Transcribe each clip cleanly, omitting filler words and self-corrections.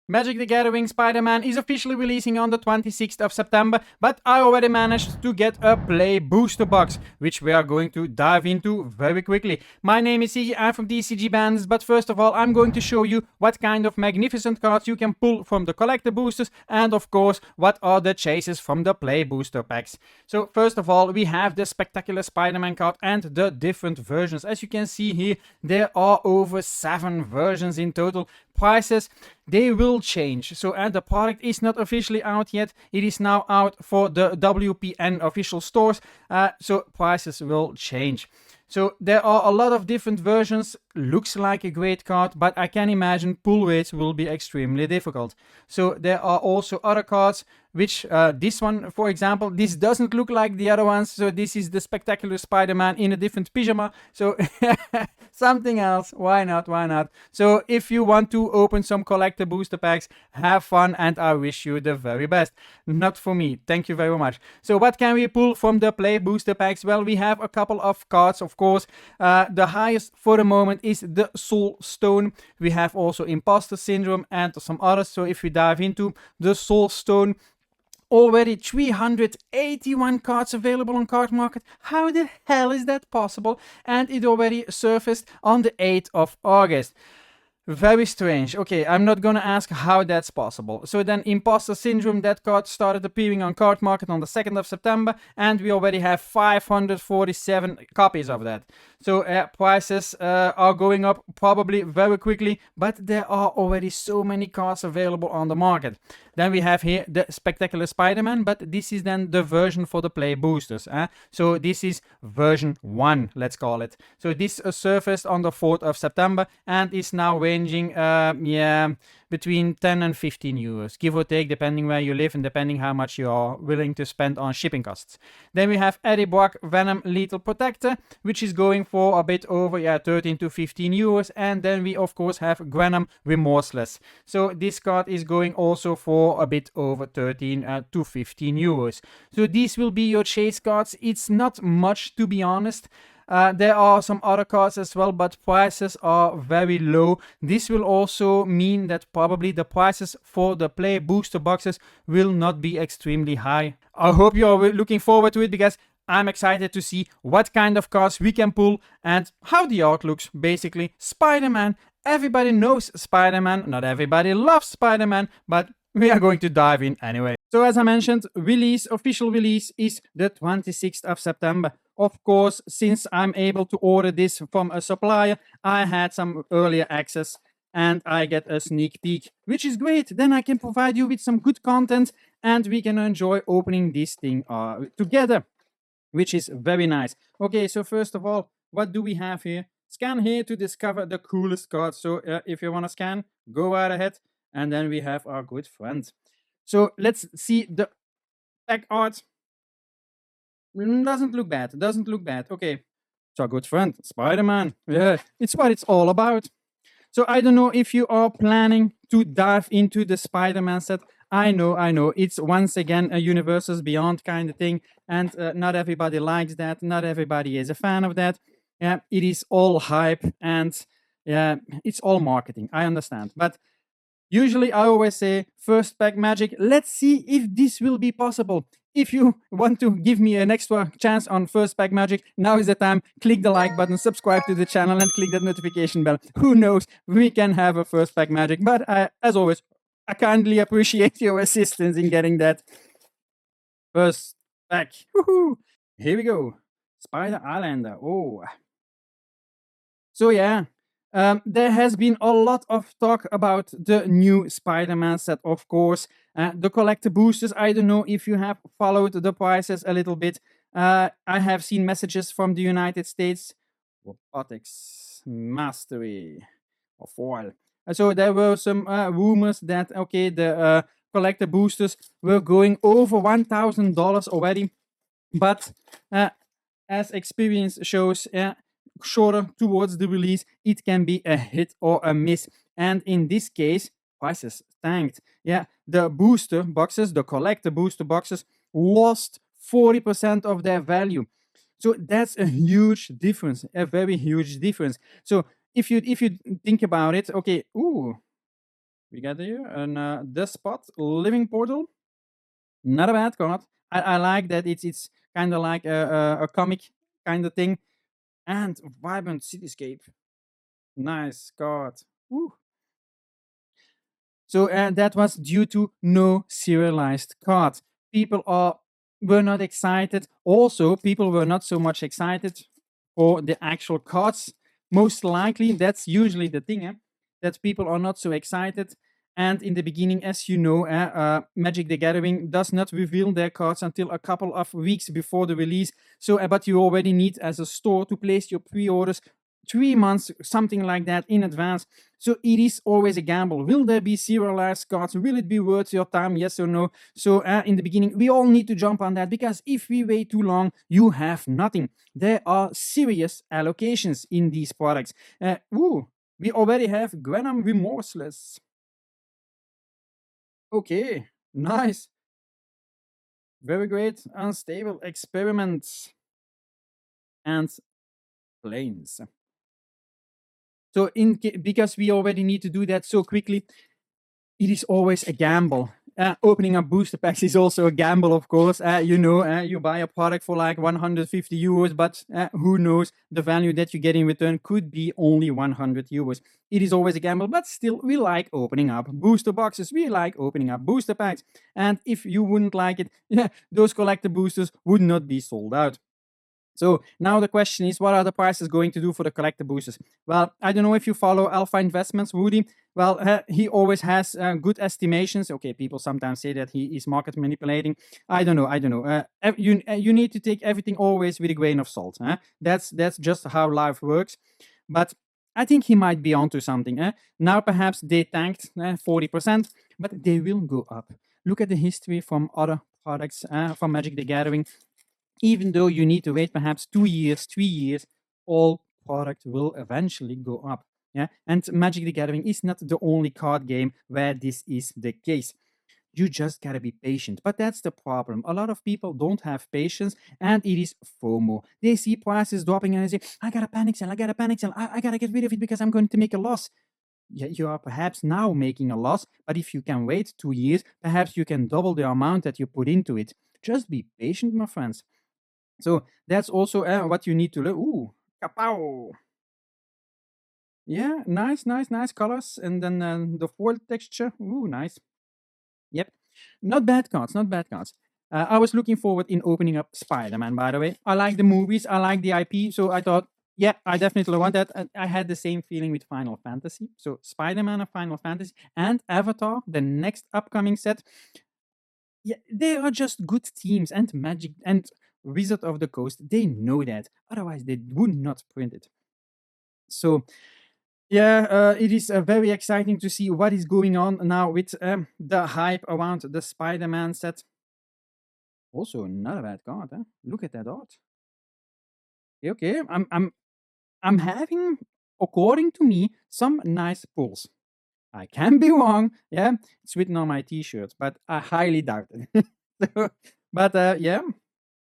Magic the Gathering Spider-Man is officially releasing on the 26th of September, but I already managed to get a Play Booster Box, which we are going to dive into very quickly. My name is Iggy, I'm from DCG Bands, but first of all I'm going to show you what kind of magnificent cards you can pull from the collector boosters, and of course what are the chases from the Play Booster Packs. So first of all we have the Spectacular Spider-Man card and the different versions. As you can see here, there are over 7 versions in total. Prices, they will change. So and the product is not officially out yet. It is now out for the WPN official stores. So prices will change. So there are a lot of different versions. Looks like a great card, but I can imagine pull rates will be extremely difficult. So there are also other cards, which this one, for example, this doesn't look like the other ones. So this is the Spectacular Spider-Man in a different pyjama. So something else. Why not? Why not? So if you want to open some collector booster packs, have fun, and I wish you the very best. Not for me. Thank you very much. So what can we pull from the Play booster packs? Well, we have a couple of cards, of course. The highest for the moment is the Soul Stone. We have also Imposter Syndrome and some others. So if we dive into the Soul Stone, already 381 cards available on Card Market. How the hell is that possible? And it already surfaced on the 8th of August. Very strange. Okay, I'm not gonna ask how that's possible. So then Imposter Syndrome, that card started appearing on Card Market on the 2nd of September, and we already have 547 copies of that. So prices are going up probably very quickly, but there are already so many cards available on the market. Then we have here the Spectacular Spider-Man, but this is then the version for the Play boosters. So this is version 1, let's call it. So this surfaced on the 4th of September and is now ranging between 10 and 15 euros, give or take, depending where you live and depending how much you are willing to spend on shipping costs. Then we have Eddie Brock Venom Lethal Protector, which is going for a bit over 13 to 15 euros. And then we of course have Venom Remorseless. So this card is going also for a bit over 13 to 15 euros. So these will be your chase cards. It's not much, to be honest. There are some other cards as well, but prices are very low. This will also mean that probably the prices for the Play booster boxes will not be extremely high. I hope you are looking forward to it, because I'm excited to see what kind of cards we can pull and how the art looks. Basically, Spider-Man. Everybody knows Spider-Man. Not everybody loves Spider-Man, but we are going to dive in anyway. So as I mentioned, official release is the 26th of September. Of course, since I'm able to order this from a supplier, I had some earlier access and I get a sneak peek, which is great. Then I can provide you with some good content and we can enjoy opening this thing together, which is very nice. Okay, so first of all, what do we have here? Scan here to discover the coolest cards. So if you want to scan, go right ahead. And then we have our good friend. So let's see the pack art. Doesn't look bad. Doesn't look bad. Okay. So our good friend, Spider-Man. Yeah, it's what it's all about. So I don't know if you are planning to dive into the Spider-Man set. I know. It's once again a Universes Beyond kind of thing. And not everybody likes that. Not everybody is a fan of that. Yeah, it is all hype and yeah, it's all marketing. I understand. But usually I always say first pack magic. Let's see if this will be possible. If you want to give me an extra chance on first pack magic, now is the time. Click the like button, subscribe to the channel and click that notification bell. Who knows, we can have a first pack magic. But as always, I kindly appreciate your assistance in getting that first pack. Woohoo! Here we go. Spider Islander. Oh. So yeah. There has been a lot of talk about the new Spider-Man set, of course. The collector boosters, I don't know if you have followed the prices a little bit. I have seen messages from the United States. Robotics Mastery or Foil. So there were some rumors that, okay, the collector boosters were going over $1,000 already. But as experience shows, shorter towards the release, it can be a hit or a miss. And in this case, prices tanked. Yeah, the booster boxes, the collector booster boxes, lost 40% of their value. So that's a huge difference, a very huge difference. So if you think about it, okay, We got here and the spot living portal. Not a bad card. I like that it's kind of like a comic kind of thing. And vibrant cityscape. Nice card. Woo. So that was due to no serialized cards. People were not excited. Also, people were not so much excited for the actual cards. Most likely, that's usually the thing, that people are not so excited. And in the beginning, as you know, Magic the Gathering does not reveal their cards until a couple of weeks before the release. So, but you already need, as a store, to place your pre-orders 3 months, something like that, in advance. So it is always a gamble. Will there be serialized cards? Will it be worth your time? Yes or no? So in the beginning, we all need to jump on that, because if we wait too long, you have nothing. There are serious allocations in these products. We already have Gwenam Remorseless. Okay, nice. Very great. Unstable Experiments and Planes. So because we already need to do that so quickly, it is always a gamble. Opening up booster packs is also a gamble, of course. You buy a product for like 150 euros, but who knows, the value that you get in return could be only 100 euros. It is always a gamble, but still, we like opening up booster boxes. We like opening up booster packs. And if you wouldn't like it, those collector boosters would not be sold out. So now the question is, what are the prices going to do for the collector boosters? Well, I don't know if you follow Alpha Investments, Woody. Well, he always has good estimations. Okay, people sometimes say that he is market manipulating. I don't know. You need to take everything always with a grain of salt. That's just how life works. But I think he might be onto something. Now perhaps they tanked 40%, but they will go up. Look at the history from other products from Magic the Gathering. Even though you need to wait perhaps 2 years, 3 years, all product will eventually go up. Yeah, and Magic the Gathering is not the only card game where this is the case. You just gotta be patient. But that's the problem. A lot of people don't have patience, and it is FOMO. They see prices dropping and they say, I gotta panic sell, I gotta get rid of it because I'm going to make a loss. Yeah, you are perhaps now making a loss, but if you can wait 2 years, perhaps you can double the amount that you put into it. Just be patient, my friends. So that's also what you need to learn. Ooh, kapow! Yeah, nice colors. And then the foil texture. Ooh, nice. Yep. Not bad cards, not bad cards. I was looking forward in opening up Spider-Man, by the way. I like the movies, I like the IP, so I thought, yeah, I definitely want that. And I had the same feeling with Final Fantasy. So Spider-Man and Final Fantasy and Avatar, the next upcoming set. Yeah, they are just good teams, and Magic and Wizard of the Coast, they know that. Otherwise, they would not print it. So, yeah, it is very exciting to see what is going on now with the hype around the Spider-Man set. Also, not a bad card, huh? Look at that art. Okay, I'm having, according to me, some nice pulls. I can be wrong. Yeah, it's written on my T-shirt, but I highly doubt it. But yeah.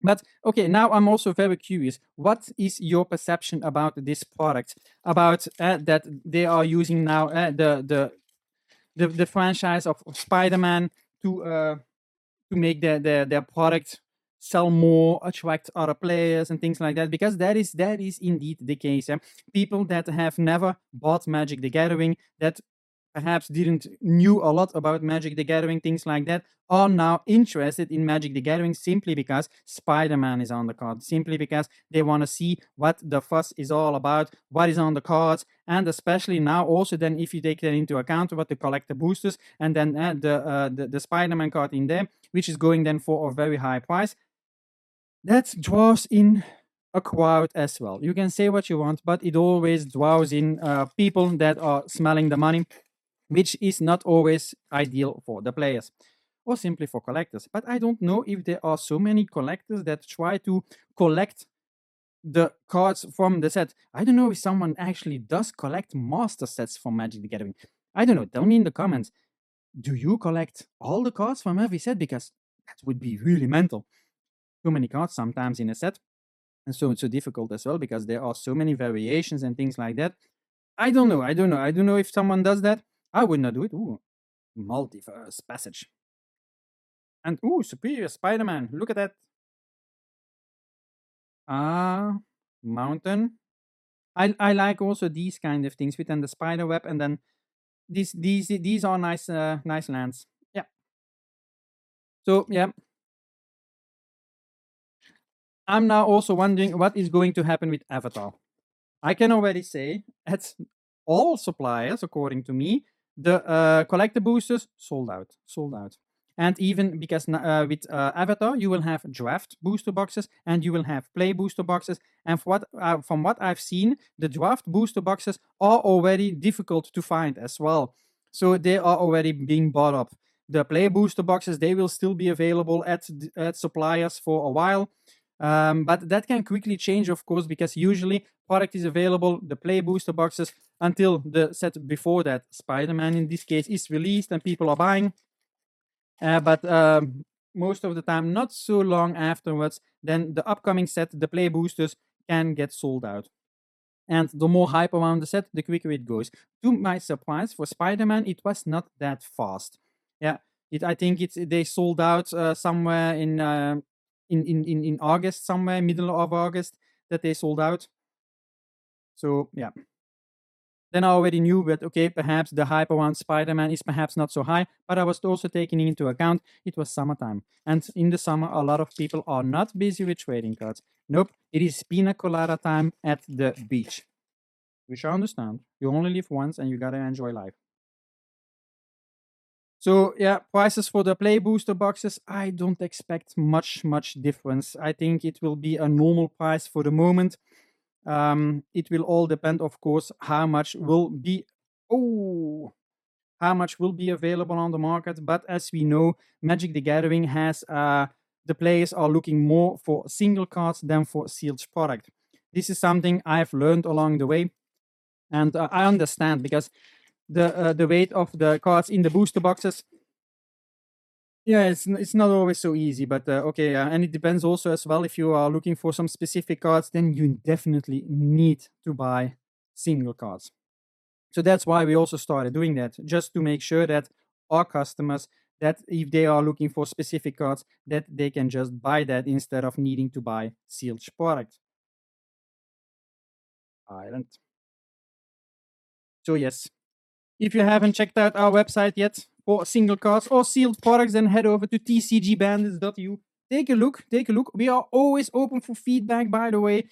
But okay, now I'm also very curious. What is your perception about this product? About that they are using now the franchise of Spider-Man to make their product sell more, attract other players and things like that, because that is indeed the case. People that have never bought Magic the Gathering, that perhaps didn't knew a lot about Magic the Gathering, things like that, are now interested in Magic the Gathering simply because Spider-Man is on the card, simply because they want to see what the fuss is all about, what is on the cards, and especially now also then if you take that into account what the collector boosters and then the Spider-Man card in there, which is going then for a very high price, that draws in a crowd as well. You can say what you want, but it always draws in people that are smelling the money, which is not always ideal for the players or simply for collectors. But I don't know if there are so many collectors that try to collect the cards from the set. I don't know if someone actually does collect master sets from Magic the Gathering. I don't know. Tell me in the comments. Do you collect all the cards from every set? Because that would be really mental. Too many cards sometimes in a set. And so it's so difficult as well because there are so many variations and things like that. I don't know if someone does that. I would not do it. Ooh, Multiverse Passage. And ooh, Superior Spider-Man. Look at that. Ah, mountain. I like also these kind of things within the spider web, and then these are nice nice lands. Yeah. So yeah, I'm now also wondering what is going to happen with Avatar. I can already say at all suppliers, according to me, the collector boosters sold out, sold out. And even because with Avatar, you will have draft booster boxes and you will have play booster boxes. And from what I've seen, the draft booster boxes are already difficult to find as well. So they are already being bought up. The play booster boxes, they will still be available at suppliers for a while. But that can quickly change, of course, because usually product is available, the play booster boxes, until the set before that, Spider-Man in this case, is released and people are buying. But most of the time, not so long afterwards, then the upcoming set, the play boosters, can get sold out. And the more hype around the set, the quicker it goes. To my surprise, for Spider-Man, it was not that fast. Yeah, I think they sold out somewhere in August, somewhere middle of August, that they sold out. So yeah. Then I already knew that okay, perhaps the hype around Spider-Man is perhaps not so high, but I was also taking into account it was summertime. And in the summer, a lot of people are not busy with trading cards. Nope, it is pina colada time at the beach. Which I understand. You only live once and you gotta enjoy life. So yeah, prices for the play booster boxes, I don't expect much difference. I think it will be a normal price for the moment. It will all depend, of course, how much will be available on the market. But as we know, Magic the Gathering has the players are looking more for single cards than for sealed product. This is something I've learned along the way, and I understand because the weight of the cards in the booster boxes. Yeah, it's not always so easy, but okay, and it depends also as well. If you are looking for some specific cards, then you definitely need to buy single cards. So that's why we also started doing that, just to make sure that our customers, that if they are looking for specific cards, that they can just buy that instead of needing to buy sealed product. Island. So yes, if you haven't checked out our website yet for single cards or sealed products, then head over to tcgbandits.eu. Take a look. We are always open for feedback, by the way.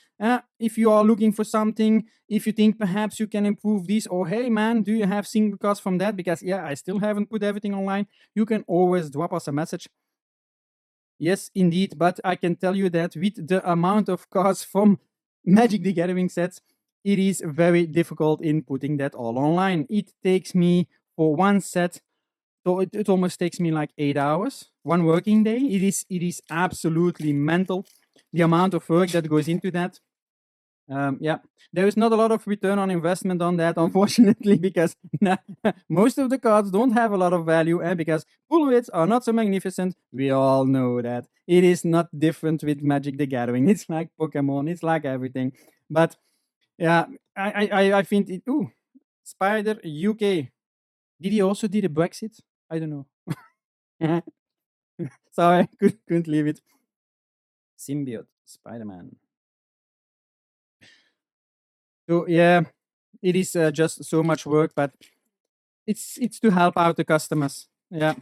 If you are looking for something, if you think perhaps you can improve this, or hey man, do you have single cards from that? Because yeah, I still haven't put everything online. You can always drop us a message. Yes, indeed. But I can tell you that with the amount of cards from Magic the Gathering sets, it is very difficult in putting that all online. It takes me for one set, so it almost takes me like 8 hours, one working day. It is absolutely mental, the amount of work that goes into that. Yeah, there is not a lot of return on investment on that, unfortunately, because most of the cards don't have a lot of value, and because pull rates are not so magnificent. We all know that. It is not different with Magic the Gathering. It's like Pokemon, it's like everything. But yeah, I think it. Ooh, Spider UK. Did he also did a Brexit? I don't know. Sorry, couldn't leave it. Symbiote, Spider-Man. So yeah, it is just so much work, but it's to help out the customers. Yeah.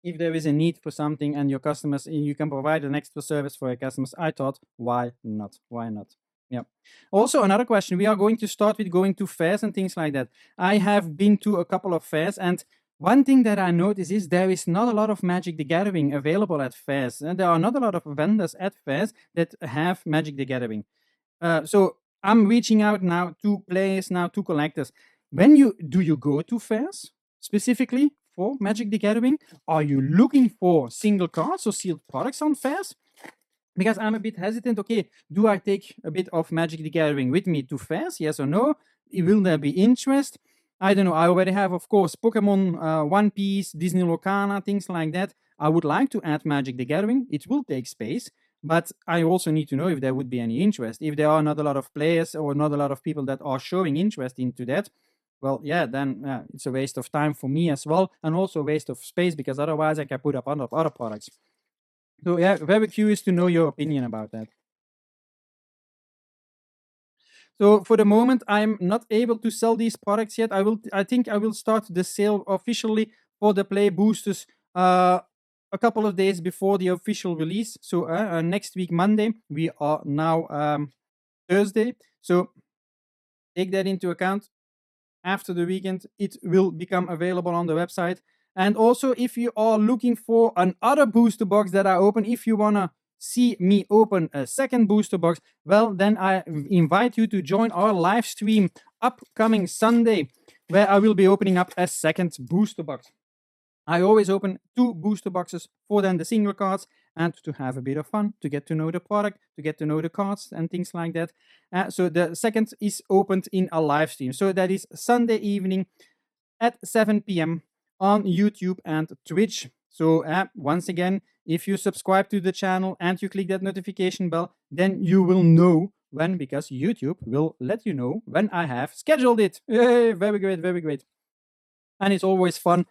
If there is a need for something and your customers, you can provide an extra service for your customers. I thought, why not? Why not? Yeah. Also, another question. We are going to start with going to fairs and things like that. I have been to a couple of fairs, and one thing that I notice is there is not a lot of Magic the Gathering available at fairs, and there are not a lot of vendors at fairs that have Magic the Gathering. So I'm reaching out now to players, now to collectors. Do you go to fairs specifically for Magic the Gathering? Are you looking for single cards or sealed products on fairs? Because I'm a bit hesitant. Okay, do I take a bit of Magic the Gathering with me to fairs? Yes or no? Will there be interest? I don't know. I already have, of course, Pokemon, One Piece, Disney Locana, things like that. I would like to add Magic the Gathering. It will take space, but I also need to know if there would be any interest. If there are not a lot of players or not a lot of people that are showing interest into that, well, yeah, then it's a waste of time for me as well, and also a waste of space because otherwise I can put up other products. So yeah, very curious to know your opinion about that. So for the moment, I'm not able to sell these products yet. I think I will start the sale officially for the Play Boosters a couple of days before the official release. So next week, Monday, we are now Thursday. So take that into account. After the weekend, it will become available on the website. And also, if you are looking for another booster box that I open, if you wanna see me open a second booster box, well, then I invite you to join our live stream upcoming Sunday, where I will be opening up a second booster box. I always open 2 booster boxes for then the single cards and to have a bit of fun, to get to know the product, to get to know the cards and things like that. So the second is opened in a live stream. So that is Sunday evening at 7 p.m. on YouTube and Twitch. So once again, if you subscribe to the channel and you click that notification bell, then you will know when, because YouTube will let you know when I have scheduled it. Yay, very great, very great. And it's always fun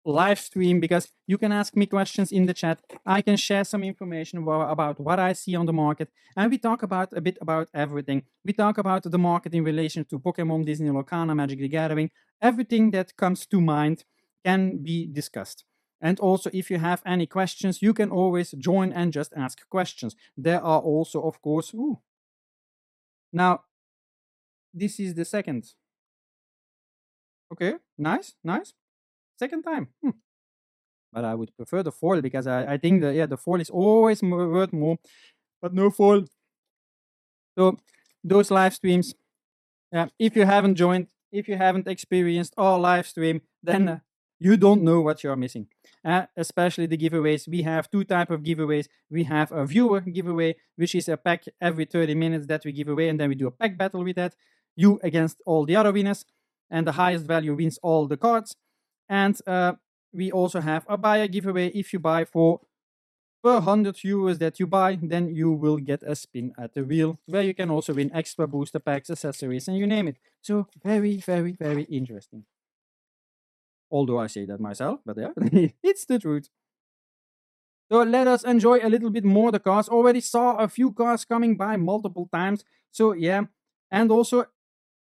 live stream because you can ask me questions in the chat. I can share some information about what I see on the market, and we talk about a bit about everything. We talk about the market in relation to Pokemon, Disney, Locana, Magic the Gathering. Everything that comes to mind can be discussed. And also, if you have any questions, you can always join and just ask questions. There are also, of course, now this is the second. Okay, nice, nice. Second time. But I would prefer the foil because I think the foil is always worth more, but no foil. So those live streams, if you haven't joined, if you haven't experienced our live stream, then you don't know what you're missing. Especially the giveaways. We have 2 types of giveaways. We have a viewer giveaway, which is a pack every 30 minutes that we give away, and then we do a pack battle with that. You against all the other winners, and the highest value wins all the cards. And we also have a buyer giveaway. If you buy for per 100 euros that you buy, then you will get a spin at the wheel, where you can also win extra booster packs, accessories, and you name it. So very, very, very interesting. Although I say that myself, but yeah, it's the truth. So let us enjoy a little bit more the cards. Already saw a few cards coming by multiple times. So yeah, and also,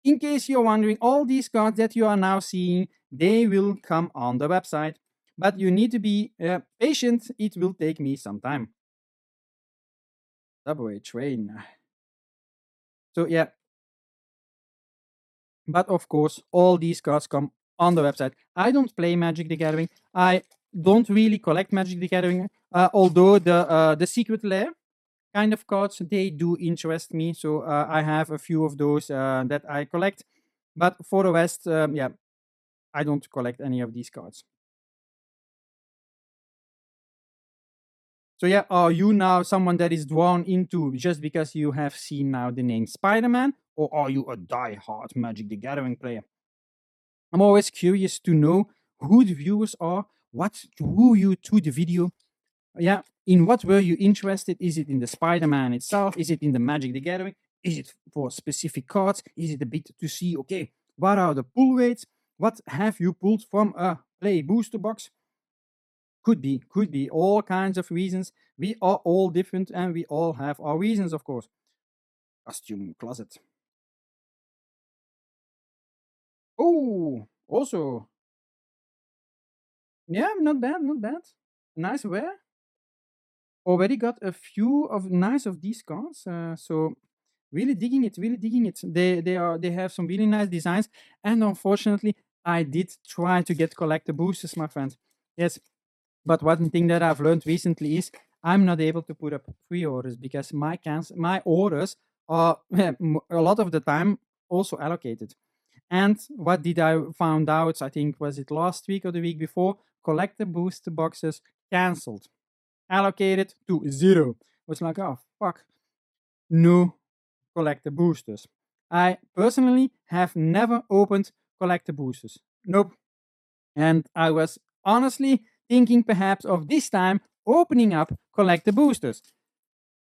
in case you're wondering, all these cards that you are now seeing, they will come on the website. But you need to be patient. It will take me some time. Subway train. So yeah. But of course, all these cards come on the website. I don't play Magic the Gathering. I don't really collect Magic the Gathering. Although the Secret Lair kind of cards, they do interest me. So I have a few of those that I collect. But for the rest, yeah, I don't collect any of these cards. So yeah, are you now someone that is drawn into just because you have seen now the name Spider-Man, or are you a die-hard Magic the Gathering player? I'm always curious to know who the viewers are, what drew you to the video. Yeah, in what were you interested? Is it in the Spider-Man itself? Is it in the Magic the Gathering? Is it for specific cards? Is it a bit to see, okay, what are the pull rates? What have you pulled from a Play booster box? Could be all kinds of reasons. We are all different and we all have our reasons, of course. Costume closet. Oh, also, yeah, not bad, not bad. Nice wear. Already got a few of nice of these cards. So really digging it, really digging it. They have some really nice designs. And unfortunately, I did try to get collector boosters, my friend. Yes, but one thing that I've learned recently is I'm not able to put up pre-orders because my orders are a lot of the time also allocated. And what did I found out? I think was it last week or the week before? Collector booster boxes cancelled, allocated to 0. Was like, oh fuck, no collector boosters. I personally have never opened collector boosters. Nope. And I was honestly thinking perhaps of this time opening up collector boosters.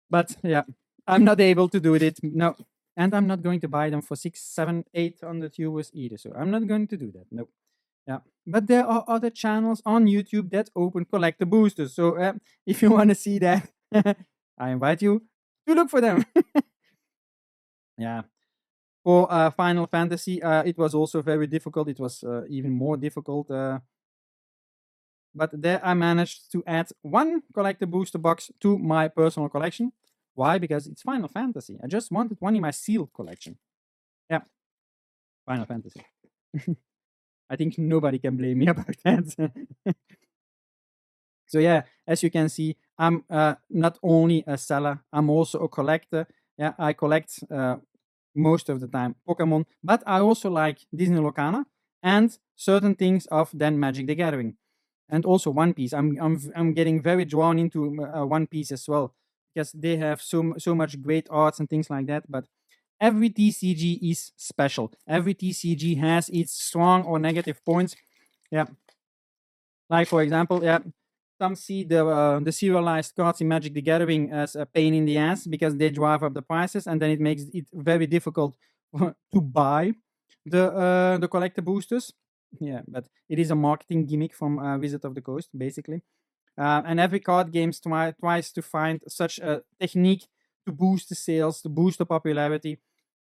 But yeah, I'm not able to do it. No. And I'm not going to buy them for 6, 7, 800 euros either. So I'm not going to do that. Nope. Yeah. But there are other channels on YouTube that open collector boosters. So if you want to see that, I invite you to look for them. Yeah. For Final Fantasy, it was also very difficult. It was even more difficult. But there I managed to add one collector booster box to my personal collection. Why? Because it's Final Fantasy. I just wanted one in my sealed collection. Yeah, Final Fantasy. I think nobody can blame me about that. So yeah, as you can see, I'm not only a seller, I'm also a collector. Yeah, I collect most of the time Pokemon, but I also like Disney Locana and certain things of then Magic the Gathering, and also One Piece. I'm getting very drawn into One Piece as well because they have so much great arts and things like that. But every TCG is special. Every TCG has its strong or negative points. Yeah, like for example, yeah, some see the serialized cards in Magic the Gathering as a pain in the ass because they drive up the prices, and then it makes it very difficult to buy the collector boosters. Yeah, but it is a marketing gimmick from Wizard of the Coast, basically. And every card game tries to find such a technique to boost the sales, to boost the popularity,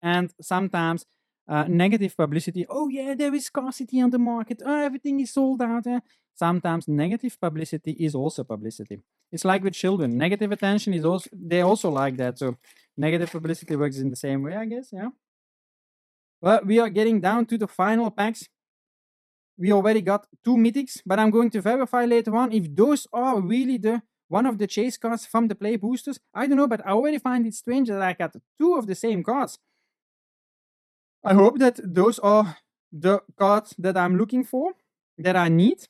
and sometimes negative publicity. Oh yeah, there is scarcity on the market. Oh, everything is sold out. Sometimes negative publicity is also publicity. It's like with children. Negative attention is also they also like that. So negative publicity works in the same way, I guess. Yeah. Well, we are getting down to the final packs. We already got 2 mythics, but I'm going to verify later on if those are really the one of the chase cards from the play boosters. I don't know, but I already find it strange that I got 2 of the same cards. I hope that those are the cards that I'm looking for, that I need.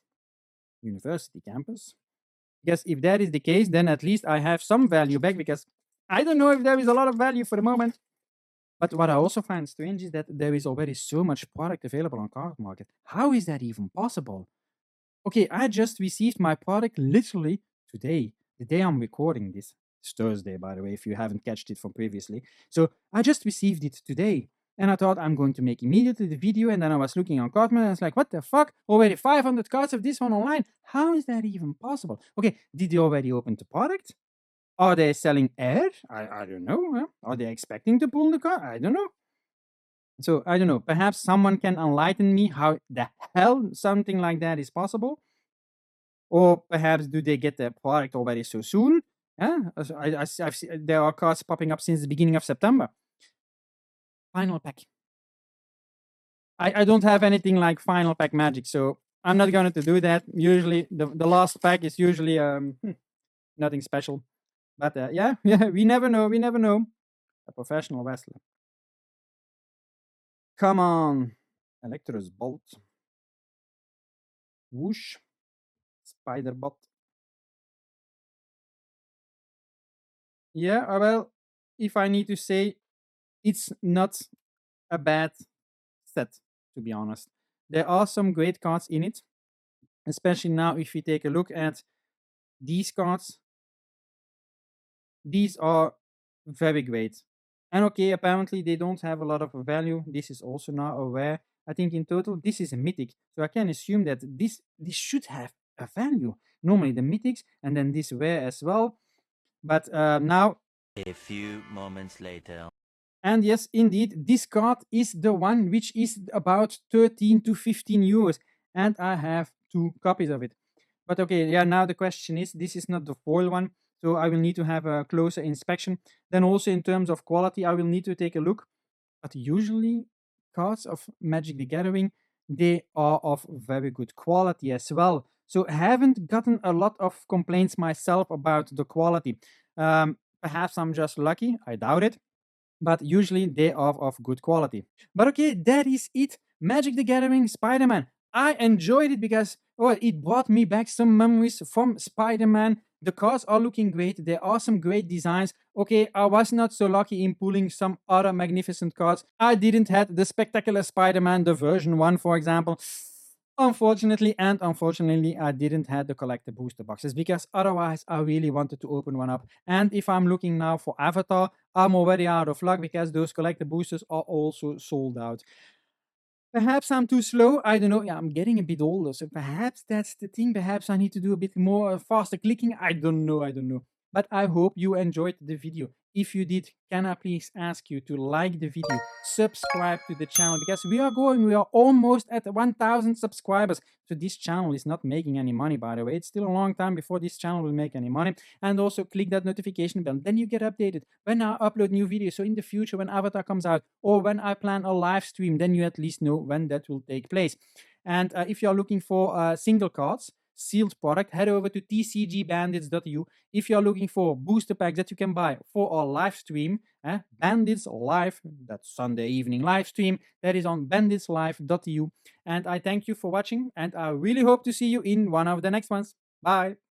University campus. Because if that is the case, then at least I have some value back because I don't know if there is a lot of value for the moment. But what I also find strange is that there is already so much product available on card market. How is that even possible? Okay, I just received my product literally today, the day I'm recording this. It's Thursday, by the way, if you haven't catched it from previously. So I just received it today. And I thought I'm going to make immediately the video. And then I was looking on Cardman and I was like, what the fuck? Already 500 cards of this one online. How is that even possible? Okay, did they already open the product? Are they selling air? I don't know. Huh? Are they expecting to pull the card? I don't know. So I don't know. Perhaps someone can enlighten me how the hell something like that is possible. Or perhaps do they get the product already so soon? Yeah, I've seen, there are cards popping up since the beginning of September. Final pack. I don't have anything like final pack magic, so I'm not going to do that. Usually, the last pack is usually nothing special. But yeah, we never know. We never know. A professional wrestler. Come on, Electro's Bolt. Whoosh. Spiderbot. Yeah, well, if I need to say, it's not a bad set, to be honest. There are some great cards in it, especially now if you take a look at these cards. These are very great. And okay, apparently they don't have a lot of value. This is also now a rare. I think in total this is a mythic. So I can assume that this should have a value. Normally the mythics and then this rare as well. But now A few moments later. and yes, indeed, this card is the one which is about 13 to 15 euros. And I have 2 copies of it. But okay, yeah, now the question is, this is not the foil one. So I will need to have a closer inspection. Then also in terms of quality, I will need to take a look. But usually cards of Magic the Gathering, they are of very good quality as well. So I haven't gotten a lot of complaints myself about the quality. Perhaps I'm just lucky. I doubt it, but usually they are of good quality. But okay, that is it. Magic the Gathering Spider-Man. I enjoyed it because it brought me back some memories from Spider-Man. The cards are looking great. There are some great designs. Okay, I was not so lucky in pulling some other magnificent cards. I didn't have the Spectacular Spider-Man, the version 1, for example. Unfortunately, I didn't have the collector booster boxes because otherwise I really wanted to open one up. And if I'm looking now for Avatar, I'm already out of luck because those collector boosters are also sold out. Perhaps I'm too slow. I don't know. Yeah, I'm getting a bit older, so perhaps that's the thing. Perhaps I need to do a bit more faster clicking. I don't know. I don't know. But I hope you enjoyed the video. If you did, can I please ask you to like the video, subscribe to the channel because we are going. We are almost at 1,000 subscribers. So this channel is not making any money, by the way. It's still a long time before this channel will make any money. And also click that notification bell. Then you get updated when I upload new videos. So in the future, when Avatar comes out or when I plan a live stream, then you at least know when that will take place. And if you're looking for single cards, sealed product, head over to tcgbandits.eu. If you're looking for booster packs that you can buy for our live stream, Bandits Live, that Sunday evening live stream, that is on banditslive.eu. And I thank you for watching, and I really hope to see you in one of the next ones. Bye.